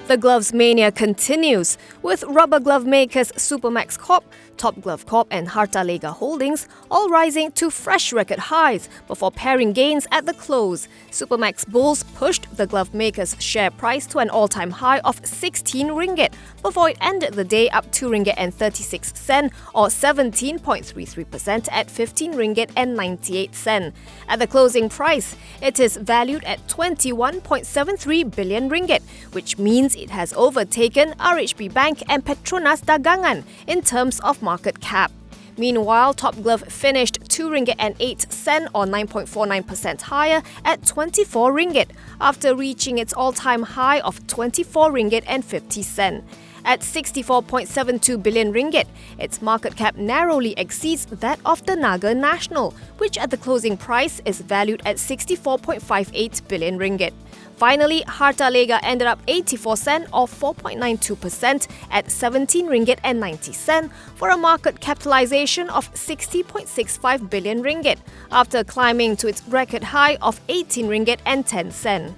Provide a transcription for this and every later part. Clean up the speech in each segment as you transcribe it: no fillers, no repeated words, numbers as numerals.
The gloves mania continues, with rubber glove makers Supermax Corp, Top Glove Corp and Hartalega Holdings all rising to fresh record highs before paring gains at the close. Supermax bulls pushed the glove makers' share price to an all-time high of 16 ringgit before it ended the day up 2 ringgit and 36 cent or 17.33% at 15 ringgit and 98 cent. At the closing price, it is valued at 21.73 billion ringgit, which means it has overtaken RHB Bank and Petronas Dagangan in terms of market cap. Meanwhile, Top Glove finished 2 ringgit and 8 cent or 9.49% higher at 24 ringgit after reaching its all-time high of 24 ringgit and 50 cent. At 64.72 billion ringgit, its market cap narrowly exceeds that of the Naga National, which at the closing price is valued at 64.58 billion ringgit. Finally, Hartalega ended up 84 cent or 4.92% at 17 ringgit and 90 cent for a market capitalization of 60.65 billion ringgit after climbing to its record high of 18 ringgit and 10 cent.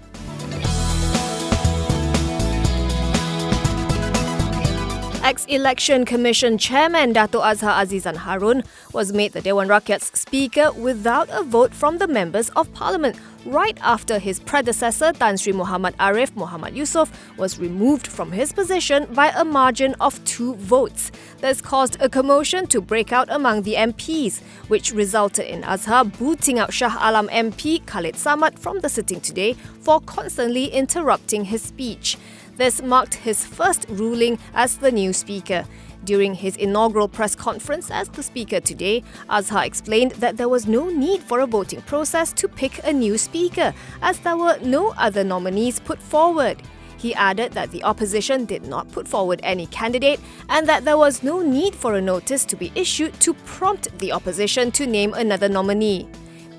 Ex-Election Commission Chairman Datuk Azhar Azizan Harun was made the Dewan Rakyat's Speaker without a vote from the members of Parliament right after his predecessor Tan Sri Muhammad Arif Muhammad Yusof was removed from his position by a margin of 2 votes. This caused a commotion to break out among the MPs, which resulted in Azhar booting out Shah Alam MP Khalid Samad from the sitting today for constantly interrupting his speech. This marked his first ruling as the new Speaker. During his inaugural press conference as the Speaker today, Azhar explained that there was no need for a voting process to pick a new Speaker, as there were no other nominees put forward. He added that the opposition did not put forward any candidate and that there was no need for a notice to be issued to prompt the opposition to name another nominee.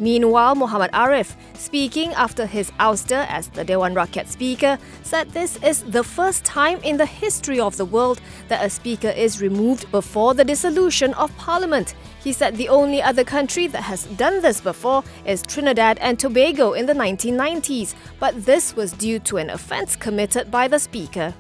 Meanwhile, Muhammad Arif, speaking after his ouster as the Dewan Rakyat Speaker, said this is the first time in the history of the world that a Speaker is removed before the dissolution of Parliament. He said the only other country that has done this before is Trinidad and Tobago in the 1990s, but this was due to an offence committed by the Speaker.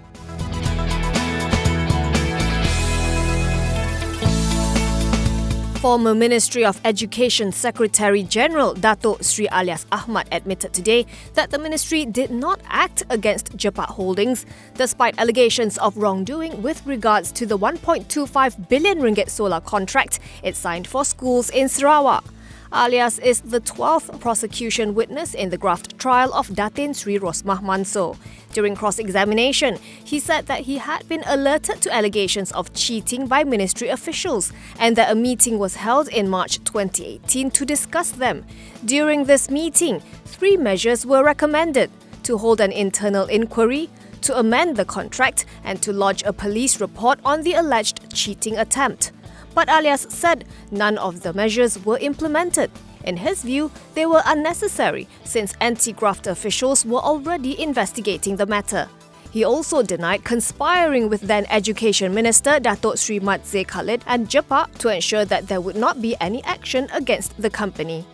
Former Ministry of Education Secretary-General Datuk Sri Alias Ahmad admitted today that the ministry did not act against Jepat Holdings despite allegations of wrongdoing with regards to the 1.25 billion ringgit solar contract it signed for schools in Sarawak. Alias is the 12th prosecution witness in the graft trial of Datin Sri Rosmah Mansor. During cross-examination, he said that he had been alerted to allegations of cheating by ministry officials and that a meeting was held in March 2018 to discuss them. During this meeting, 3 measures were recommended: to hold an internal inquiry, to amend the contract, and to lodge a police report on the alleged cheating attempt. But Alias said none of the measures were implemented. In his view, they were unnecessary since anti-graft officials were already investigating the matter. He also denied conspiring with then Education Minister Datuk Sri Madzeh Khalid and Jepat to ensure that there would not be any action against the company.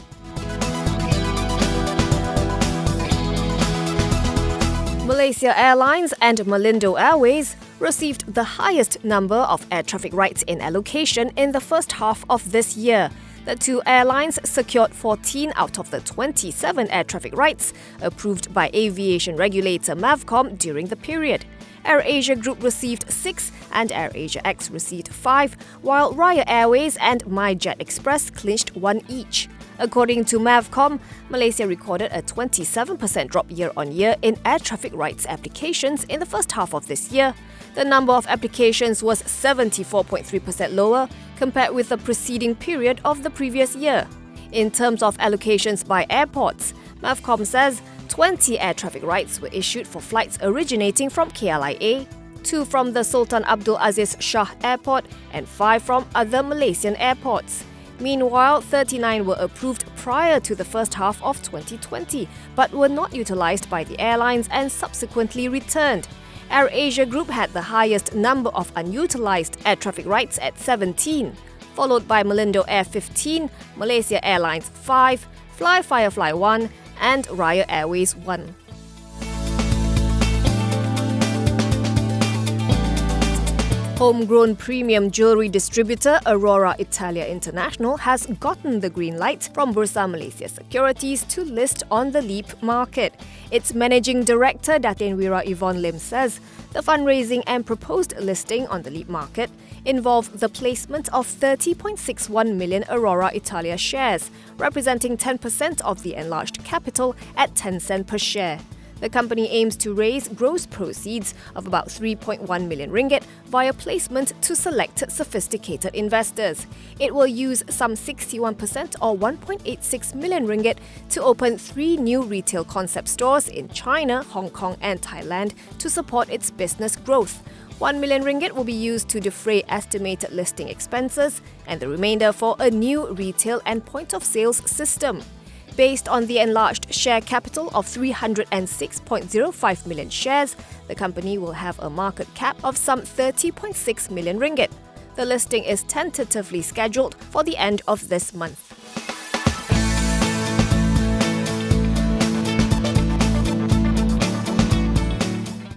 Malaysia Airlines and Malindo Airways received the highest number of air traffic rights in allocation in the first half of this year. The 2 airlines secured 14 out of the 27 air traffic rights approved by aviation regulator Mavcom during the period. AirAsia Group received 6 and AirAsia X received 5, while Raya Airways and MyJet Express clinched 1 each. According to Mavcom, Malaysia recorded a 27% drop year-on-year in air traffic rights applications in the first half of this year. The number of applications was 74.3% lower compared with the preceding period of the previous year. In terms of allocations by airports, Mavcom says 20 air traffic rights were issued for flights originating from KLIA, 2 from the Sultan Abdul Aziz Shah Airport and 5 from other Malaysian airports. Meanwhile, 39 were approved prior to the first half of 2020 but were not utilised by the airlines and subsequently returned. AirAsia Group had the highest number of unutilized air traffic rights at 17, followed by Malindo Air 15, Malaysia Airlines 5, Fly Firefly 1 and Raya Airways 1. Homegrown premium jewellery distributor Aurora Italia International has gotten the green light from Bursa Malaysia Securities to list on the LEAP market. Its managing director Datin Wira Yvonne Lim says the fundraising and proposed listing on the LEAP market involve the placement of 30.61 million Aurora Italia shares, representing 10% of the enlarged capital at 10 cents per share. The company aims to raise gross proceeds of about 3.1 million ringgit via placement to select sophisticated investors. It will use some 61% or 1.86 million ringgit to open 3 new retail concept stores in China, Hong Kong and Thailand to support its business growth. 1 million ringgit will be used to defray estimated listing expenses and the remainder for a new retail and point-of-sales system. Based on the enlarged share capital of 306.05 million shares, the company will have a market cap of some 30.6 million ringgit. The listing is tentatively scheduled for the end of this month.